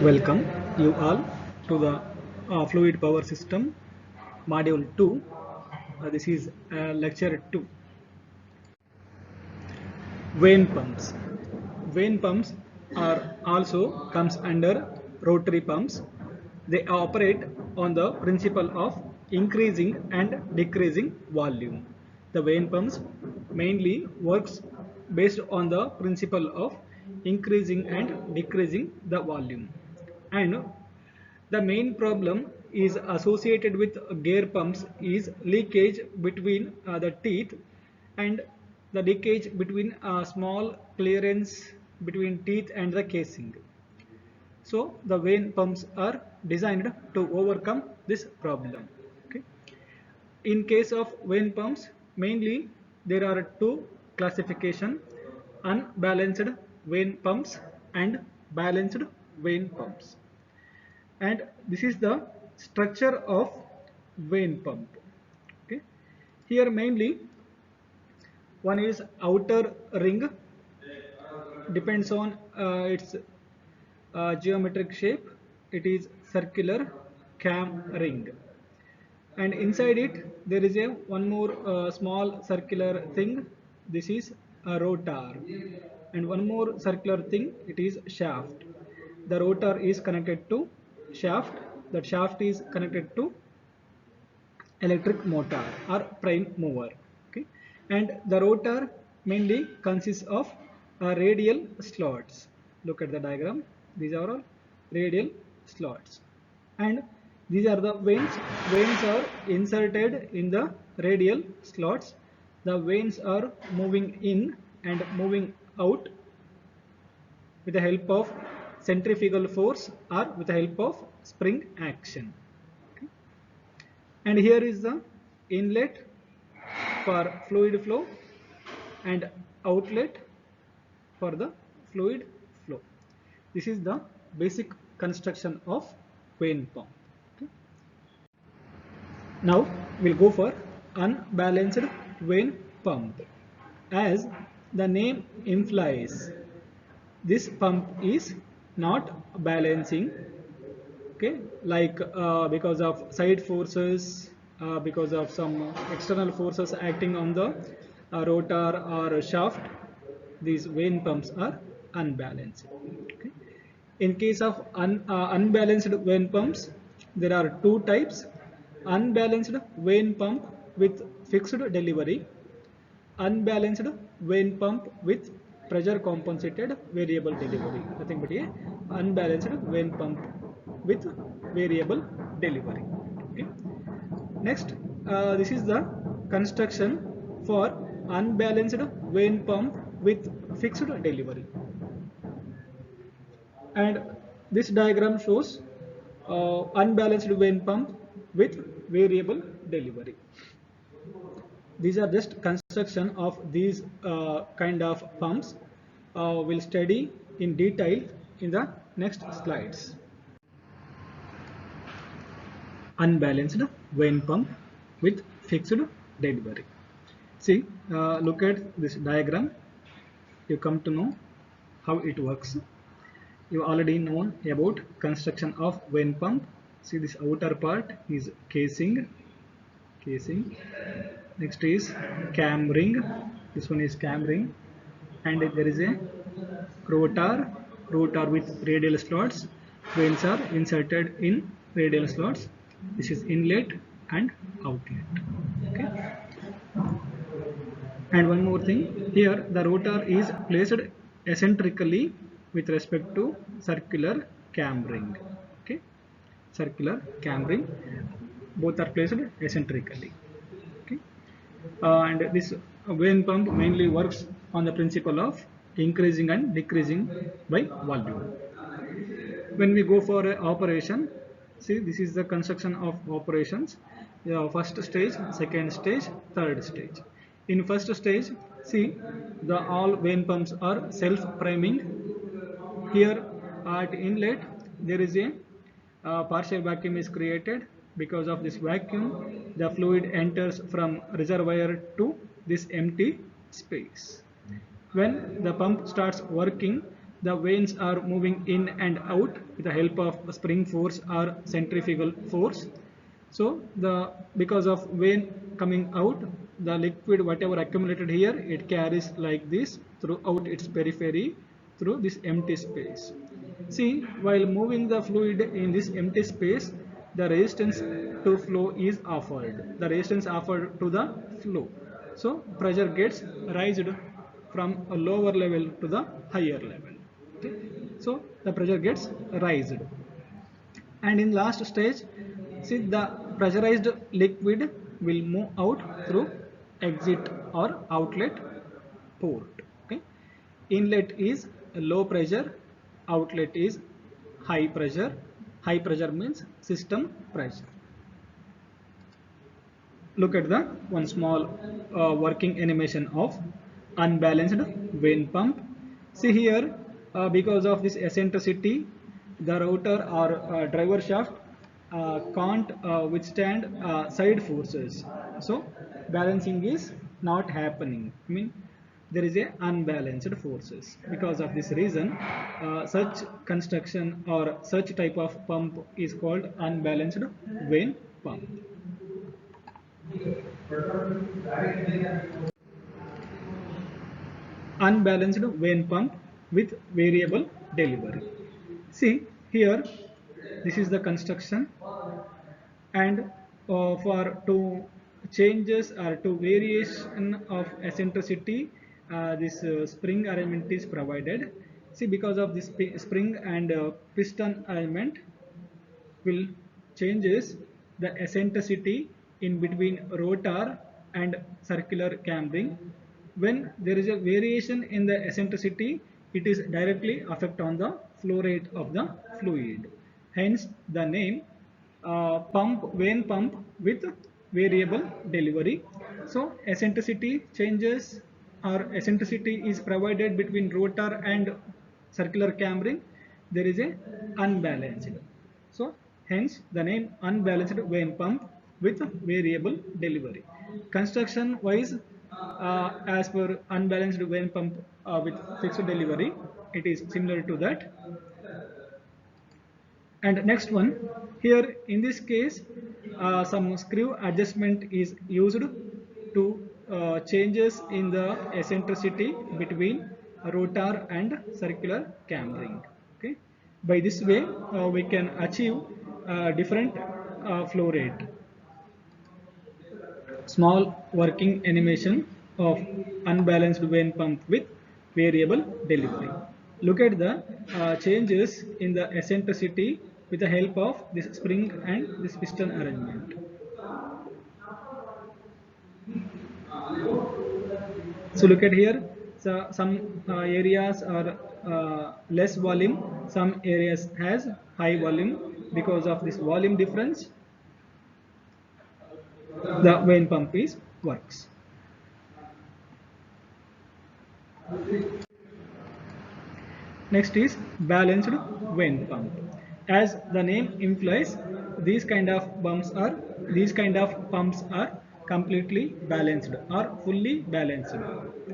Welcome you all to the Fluid Power System Module 2. This is Lecture 2. Vane pumps. Vane pumps are also comes under rotary pumps. They operate on the principle of increasing and decreasing volume. The vane pumps mainly works based on the principle of increasing and decreasing the volume. And the main problem is associated with gear pumps is leakage between the teeth and the leakage between small clearance between teeth and the casing. So the vane pumps are designed to overcome this problem. Okay. In case of vane pumps, mainly there are two classification: unbalanced vane pumps and balanced vane pumps. And this is the structure of vane pump. Okay. Here mainly one is outer ring, depends on its geometric shape. It is circular cam ring, and inside it there is a one more small circular thing. This is a rotor, and one more circular thing, it is shaft. The rotor is connected to shaft. That shaft is connected to electric motor or prime mover. Okay. And the rotor mainly consists of radial slots. Look at the diagram. These are all radial slots, and these are the vanes. Vanes are inserted in the radial slots. The vanes are moving in and moving out with the help of centrifugal force or with the help of spring action. Okay. And here is the inlet for fluid flow and outlet for the fluid flow. This is the basic construction of vane pump. Okay. Now we'll go for unbalanced vane pump. As the name implies, this pump is not balancing. Okay, like because of side forces, because of some external forces acting on the rotor or shaft, these vane pumps are unbalanced. Okay. In case of unbalanced vane pumps, there are two types: unbalanced vane pump with fixed delivery, unbalanced vane pump with pressure compensated variable delivery. Nothing but a unbalanced vane pump with variable delivery. Okay. Next, this is the construction for unbalanced vane pump with fixed delivery. And this diagram shows unbalanced vane pump with variable delivery. These are just construction of these kind of pumps. We'll study in detail in the next slides. Unbalanced vane pump with fixed delivery. See, look at this diagram. You come to know how it works. You already know about construction of vane pump. See, this outer part is casing. Next is cam ring. This one is cam ring, and there is a rotor with radial slots. Vanes are inserted in radial slots. This is inlet and outlet. Okay. And one more thing, here the rotor is placed eccentrically with respect to circular cam ring. Okay. Circular cam ring, both are placed eccentrically. Okay. And this vane pump mainly works on the principle of increasing and decreasing by volume. When we go for operation, see, this is the construction of operations. First stage, second stage, third stage. In first stage, see, the all vane pumps are self priming. Here at inlet there is a partial vacuum is created. Because of this vacuum, the fluid enters from reservoir to this empty space. When the pump starts working, the vanes are moving in and out with the help of spring force or centrifugal force. So the because of vane coming out, the liquid whatever accumulated here, it carries like this throughout its periphery through this empty space. See, while moving the fluid in this empty space, the resistance to flow is offered. The resistance offered to the flow. So pressure gets raised from a lower level to the higher level. Okay. So the pressure gets raised. And in last stage, see the pressurized liquid will move out through exit or outlet port. Okay. Inlet is low pressure, outlet is high pressure. High pressure means system pressure. Look at the one small working animation of unbalanced vane pump. See here, because of this eccentricity, the rotor or driver shaft can't withstand side forces, so balancing is not happening. I mean, there is a unbalanced forces. Because of this reason, such construction or such type of pump is called unbalanced vane pump. Unbalanced vane pump with variable delivery. See here, this is the construction, and for two changes or two variation of eccentricity, this spring arrangement is provided. See, because of this spring and piston arrangement will changes the eccentricity in between rotor and circular cambering. When there is a variation in the eccentricity, it is directly affect on the flow rate of the fluid. Hence the name vane pump with variable delivery. So eccentricity changes or eccentricity is provided between rotor and circular cambering. There is a unbalanced. So hence the name unbalanced vane pump with variable delivery. Construction wise, as per unbalanced vane pump with fixed delivery, it is similar to that. And next one, here in this case, some screw adjustment is used to changes in the eccentricity between rotor and circular cambering. Okay, by this way we can achieve different flow rate. Small working animation of unbalanced vane pump with variable delivery. Look at the changes in the eccentricity with the help of this spring and this piston arrangement. So look at here, so some areas are less volume, some areas has high volume. Because of this volume difference, the vane pump is works. Next is balanced vane pump. As the name implies, these kind of pumps are completely balanced or fully balanced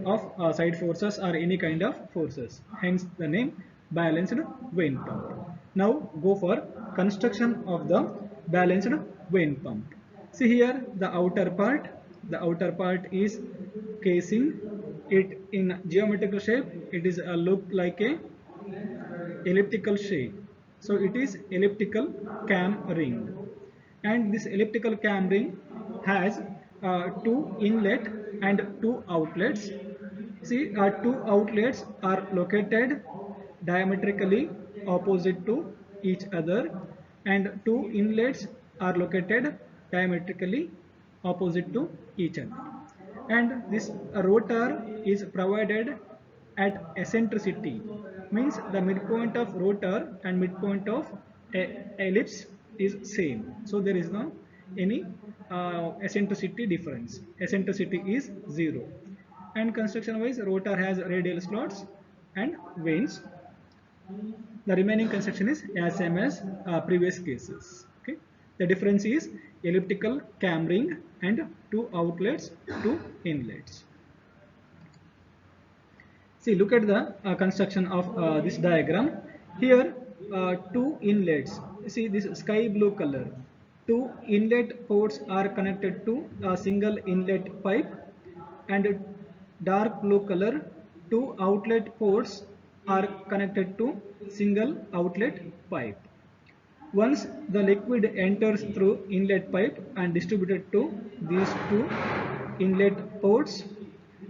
of side forces or any kind of forces. Hence the name balanced vane pump. Now go for construction of the balanced vane pump. See here the outer part. The outer part is casing. It in geometrical shape. It is a look like a elliptical shape. So it is elliptical cam ring, and this elliptical cam ring has two inlet and two outlets. See, two outlets are located diametrically opposite to each other, and two inlets are located diametrically opposite to each other. And this rotor is provided at eccentricity, means the midpoint of rotor and midpoint of ellipse is same, so there is no any eccentricity difference. Eccentricity is 0. And construction wise, rotor has radial slots and vanes. The remaining construction is as same as previous cases. Okay, the difference is elliptical cam ring and two outlets, two inlets. See, look at the construction of this diagram. Here, two inlets. See this sky blue color. Two inlet ports are connected to a single inlet pipe, and dark blue color. Two outlet ports are connected to single outlet pipe. Once the liquid enters through inlet pipe and distributed to these two inlet ports,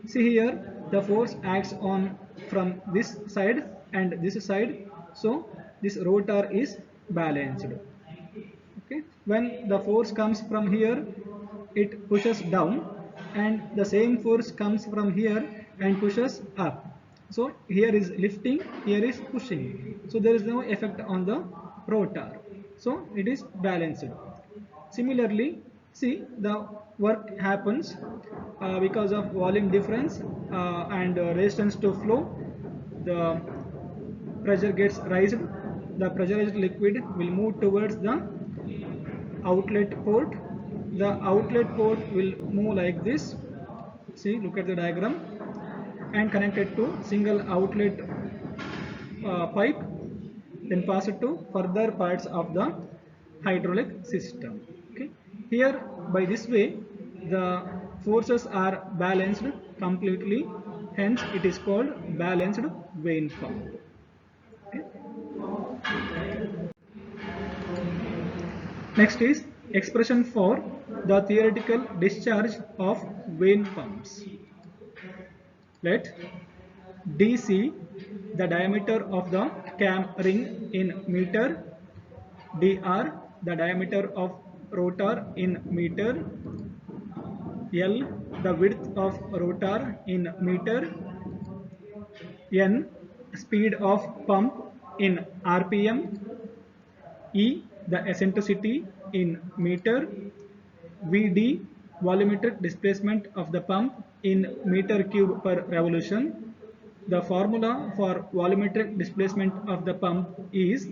see here the force acts on from this side and this side, so this rotor is balanced. Okay, when the force comes from here, it pushes down, and the same force comes from here and pushes up. So here is lifting, here is pushing, so there is no effect on the rotor, so it is balanced. Similarly, see the work happens because of volume difference and resistance to flow. The pressure gets raised, the pressurized liquid will move towards the outlet port. The outlet port will move like this. See, look at the diagram, and connected to single outlet pipe, then pass it to further parts of the hydraulic system. Okay, here by this way the forces are balanced completely, hence it is called balanced vane pump. Okay. Next is expression for the theoretical discharge of vane pumps. Let DC the diameter of the cam ring in meter, Dr the diameter of rotor in meter, L the width of rotor in meter, N speed of pump in RPM, E the eccentricity in meter, Vd volumetric displacement of the pump in meter cube per revolution. The formula for volumetric displacement of the pump is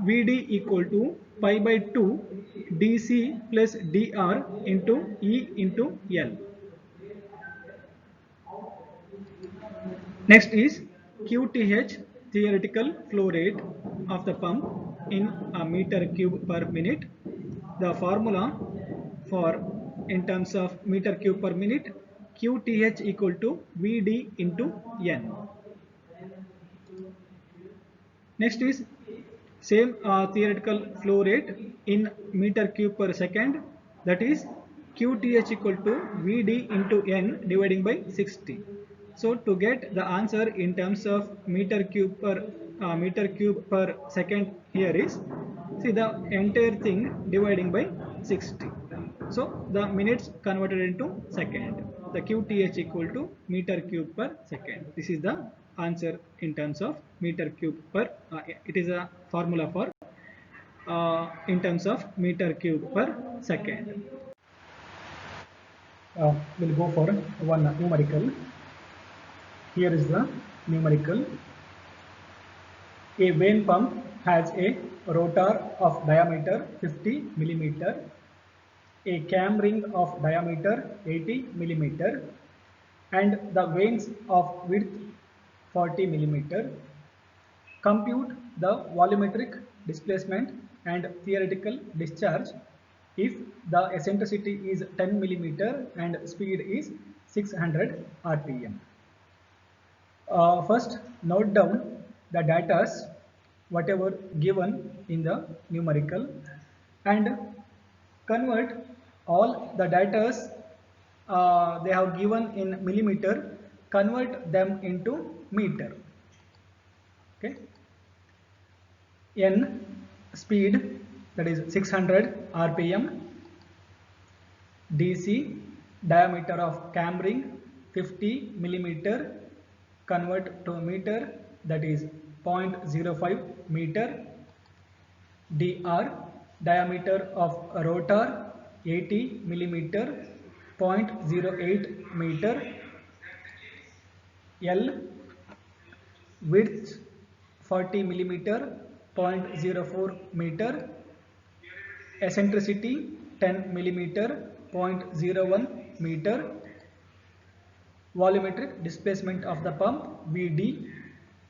Vd equal to pi by 2 dc plus dr into E into L. Next is QTH theoretical flow rate of the pump in a meter cube per minute. The formula for in terms of meter cube per minute, QTH equal to Vd into N. Next is same theoretical flow rate in meter cube per second, that is QTH equal to Vd into N dividing by 60. So to get the answer in terms of meter cube per second, here is, see the entire thing dividing by 60. So the minutes converted into second. The QTH equal to meter cube per second. This is the answer in terms of meter cube per. It is a formula for in terms of meter cube per second. We'll go for one numerical. Here is the numerical. A vane pump has a rotor of diameter 50 millimeter, a cam ring of diameter 80 millimeter, and the vanes of width 40 millimeter. Compute the volumetric displacement and theoretical discharge if the eccentricity is 10 millimeter and speed is 600 rpm. First, note down the datas whatever given in the numerical and convert all the datas they have given in millimeter, convert them into meter. Okay. N speed, that is 600 rpm, DC diameter of cam ring 50 millimeter, convert to meter, that is 0.05 meter, Dr diameter of rotor 80 millimeter, 0.08 meter, L width 40 millimeter, 0.04 meter, eccentricity 10 millimeter, 0.01 meter, volumetric displacement of the pump Vd.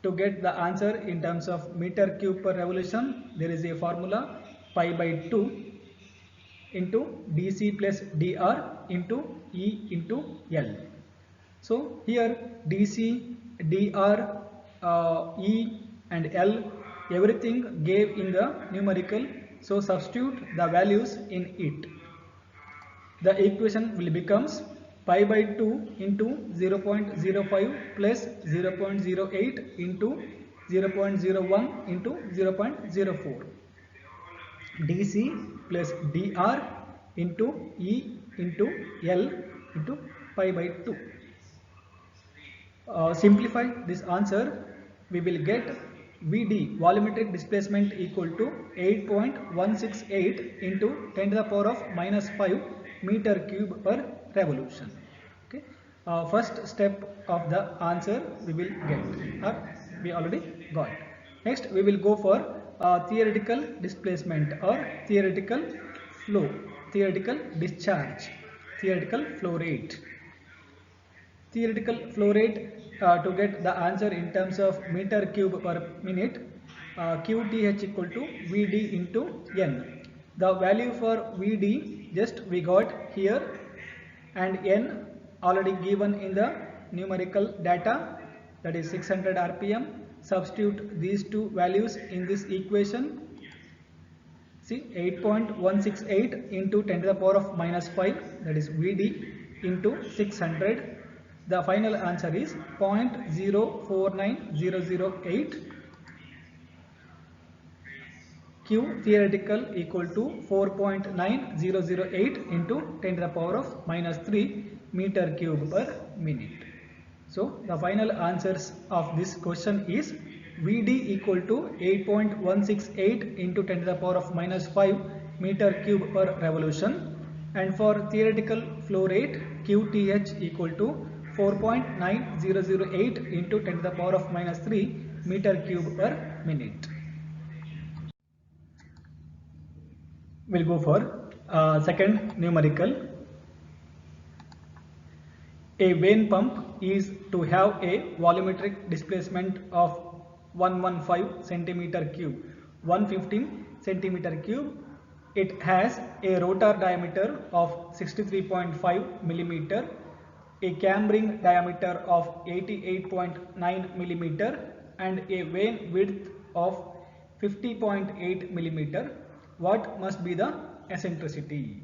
To get the answer in terms of meter cube per revolution, there is a formula pi by 2 into dc plus dr into E into L. So here dc, dr, E and L, everything gave in the numerical, so substitute the values in it. The equation will becomes pi by 2 into 0.05 plus 0.08 into 0.01 into 0.04 dc plus dr into E into L into pi by 2. Simplify this answer, we will get Vd volumetric displacement equal to 8.168 into 10 to the power of minus 5 meter cube per revolution. Okay. First step of the answer we will get, or we already got. Next we will go for theoretical displacement or theoretical flow, theoretical discharge, theoretical flow rate. Theoretical flow rate, to get the answer in terms of meter cube per minute, QTH equal to Vd into N. The value for Vd just we got here, and N already given in the numerical data, that is 600 rpm. Substitute these two values in this equation. See, 8.168 into 10 to the power of minus 5, that is Vd into 600. The final answer is 0.049008. Q theoretical equal to 4.9008 into 10 to the power of minus 3 meter cube per minute. So the final answers of this question is Vd equal to 8.168 into 10 to the power of minus 5 meter cube per revolution, and for theoretical flow rate QTH equal to 4.9008 into 10 to the power of minus 3 meter cube per minute. We'll go for second numerical. A vane pump is to have a volumetric displacement of 115 centimeter cube, 115 centimeter cube. It has a rotor diameter of 63.5 millimeter, a cambering diameter of 88.9 millimeter, and a vane width of 50.8 millimeter. What must be the eccentricity?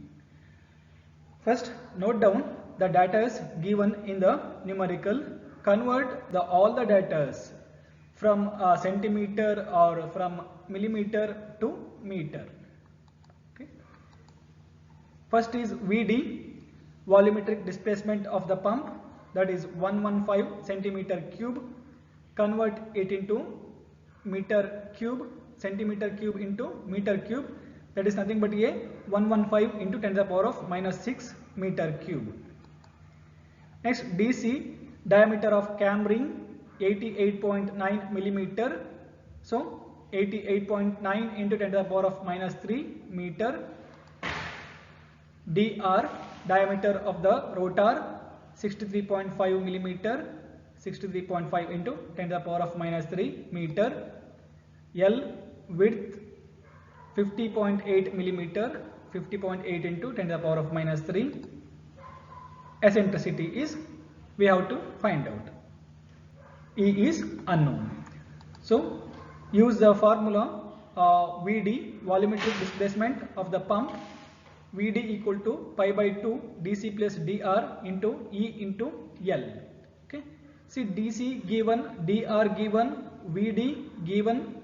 First, note down the data given in the numerical. Convert all the data from centimeter or from millimeter to meter. Okay. First is Vd, volumetric displacement of the pump, that is 115 centimeter cube. Convert it into meter cube, centimeter cube into meter cube, that is nothing but a 115 into 10 to the power of minus 6 meter cube. Next, DC, diameter of cambering 88.9 millimeter, so 88.9 into 10 to the power of minus 3 meter. Dr, diameter of the rotor 63.5 millimeter, 63.5 into 10 to the power of minus 3 meter. L, width 50.8 millimeter, 50.8 into 10 to the power of minus 3. Eccentricity is we have to find out. E is unknown. So use the formula Vd, volumetric displacement of the pump, Vd equal to pi by 2 dc plus dr into E into L. Okay. See, dc given, dr given, Vd given,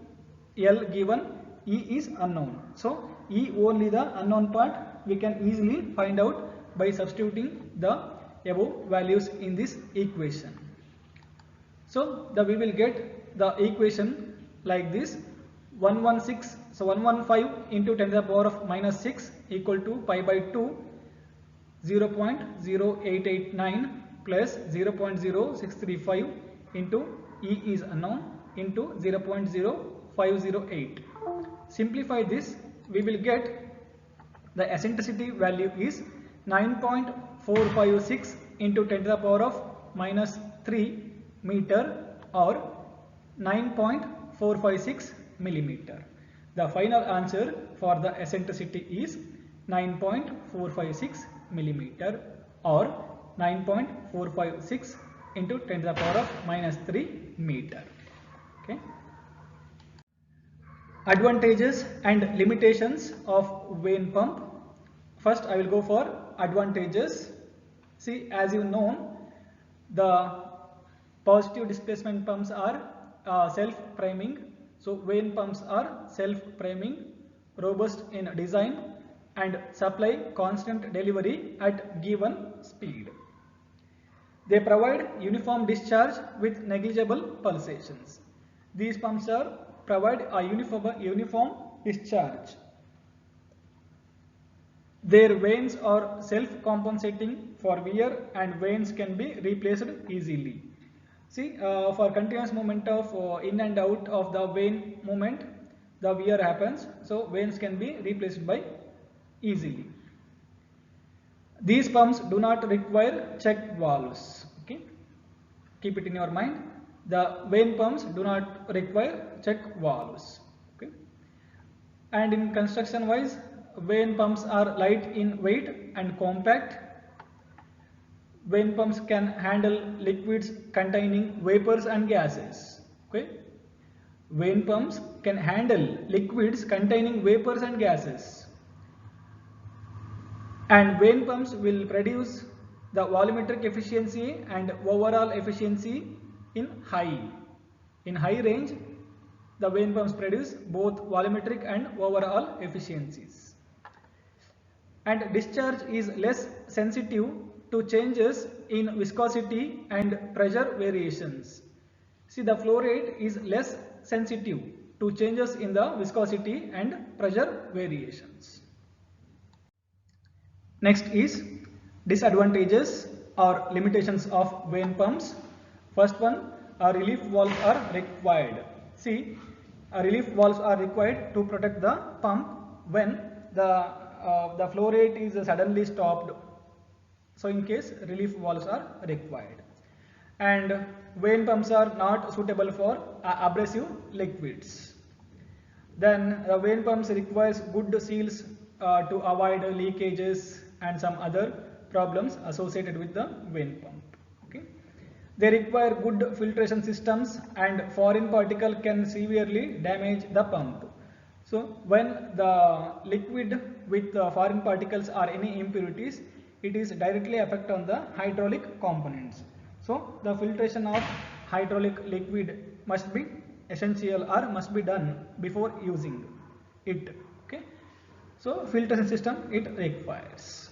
L given, E is unknown. So E only the unknown part we can easily find out by substituting the above values in this equation. So we will get the equation like this: 115 into 10 to the power of minus 6 equal to pi by 2, 0.0889 plus 0.0635 into E is unknown into 0.0508. Simplify this, we will get the eccentricity value is 9.456 into 10 to the power of minus 3 meter or 9.456 millimeter. The final answer for the eccentricity is 9.456 millimeter or 9.456 into 10 to the power of minus 3 meter. Okay. Advantages and limitations of vane pump. First I will go for advantages. See, as you know, the positive displacement pumps are self-priming. So vane pumps are self-priming, robust in design and supply constant delivery at given speed. They provide uniform discharge with negligible pulsations. These pumps provide a uniform discharge. Their vanes are self-compensating for wear and vanes can be replaced easily. See, for continuous movement of in and out of the vane movement, the wear happens. So vanes can be replaced by easily. These pumps do not require check valves. Okay, keep it in your mind. The vane pumps do not require check valves. Okay, and in construction wise, vane pumps are light in weight and compact. Vane pumps can handle liquids containing vapors and gases. Okay, vane pumps can handle liquids containing vapors and gases. And vane pumps will produce the volumetric efficiency and overall efficiency in high range. The vane pumps produce both volumetric and overall efficiencies. And discharge is less sensitive to changes in viscosity and pressure variations. See, the flow rate is less sensitive to changes in the viscosity and pressure variations. Next is disadvantages or limitations of vane pumps. First one, relief valves are required. See, relief valves are required to protect the pump when the flow rate is suddenly stopped. So in case relief valves are required. And vane pumps are not suitable for abrasive liquids. Then the vane pumps requires good seals to avoid leakages and some other problems associated with the vane pump. Okay, they require good filtration systems and foreign particle can severely damage the pump. So when the liquid with foreign particles or any impurities, it is directly affect on the hydraulic components. So the filtration of hydraulic liquid must be essential or must be done before using it. Okay, so filtration system it requires.